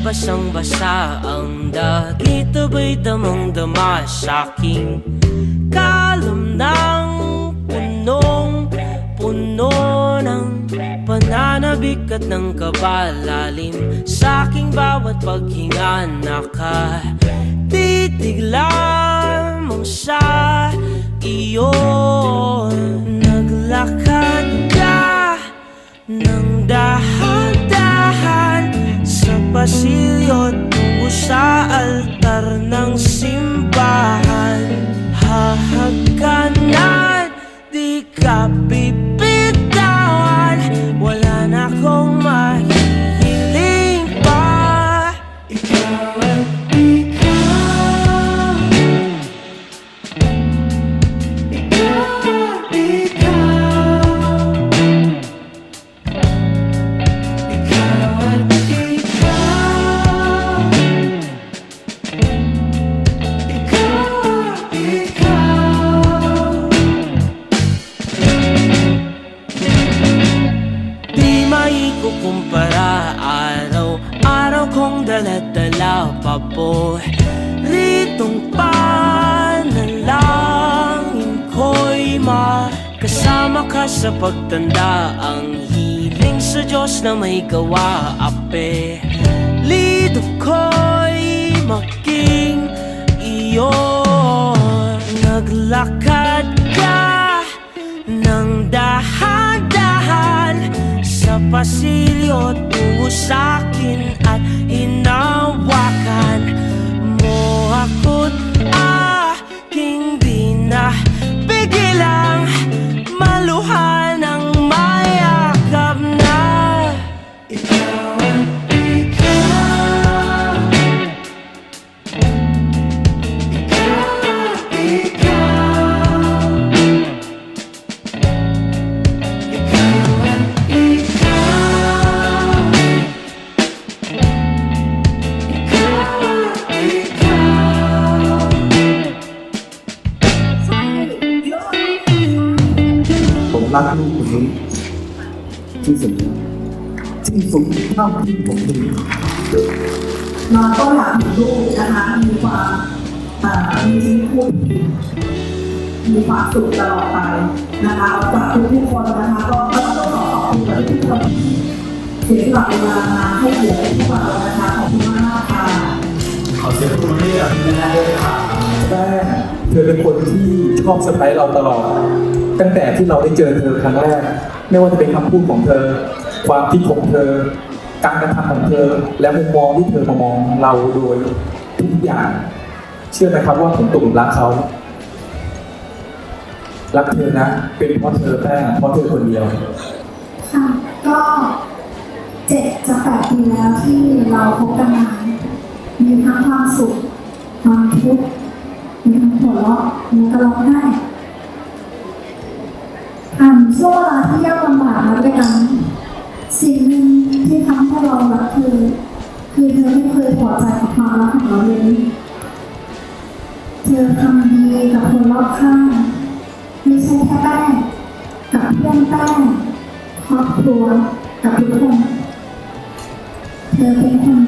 basang-basa ang dagit, aba'y damang-dama sa'king kalam ng punong-puno ng pananabik at ng kabalalim. Sa'king bawat paghinga nakatitig lamang sa iyo. Naglakad ka ng dahan-dahan sa pasilyo tungo sa altar ng simbahan. Hahagkanan, di ka bibitawan, wala na akong mahihiling pa. Ikaw at ikaw, ikaw at ikaw, ikaw at ikaw, ikaw at ikaw. Di maikukumpara, araw-araw kong dala-dala pa po ritong panalangin ko'y makasama ka sa pagtanda. Ang hiling sa Diyos na may gawa, apelido ko'y maging iyo. Naglakad ka ng dahan-dahan sa pasilyo tungo sa'kin at hinawakan mo ako't aking di na pigilang maluhan ng mayakap na. Ikaw at ikaw, ikaw at ikaw, ikaw at ikaw, ikaw at ikaw. ผมรักลูกคนนี้ที่สุดเท่าที่ผมมี เราก็อยากเห็นลูกนะคะมีความมีชีวิตคู่มีความสุขตลอดไปนะคะจากทุกคนนะคะก็ต้องขอบคุณทุกคนเสียสละเวลามาให้เกียรติพวกเรานะคะขอบคุณมากค่ะ ขอเสียงปรบมือให้กับคุณแม่ด้วยค่ะแม่เธอเป็นคนที่ชอบเซอร์ไพรส์เราตลอด ตั้งแต่ที่เราได้เจอเธอครั้งแรก ไม่ว่าจะเป็นคำพูดของเธอ ความคิดของเธอ การกระทำของเธอ และมุมมองที่เธอมามองเราโดยทุกอย่าง เชื่อไหมครับว่าผมตกหลุมรักเขา รักเธอนะ เป็นเพราะเธอแม่เพราะเธอคนเดียว ค่ะก็7 จะ 8 ปีแล้วที่เราพบกันมามีทั้งความสุขความทุกข์มีทั้งหัวเราะมีกระร้องไห้ช่วงเวลาที่ยากลำบากมาด้วยกันสิ่งหนึ่งที่ทำให้เรารักเธอคือเธอไม่เคยพอใจกับความรักของเราเลยเธอทำดีกับคนรอบข้างไม่ใช่แค่แป้งกับเพื่อนแป้งครอบครัวกับทุกคนเธอเป็นคน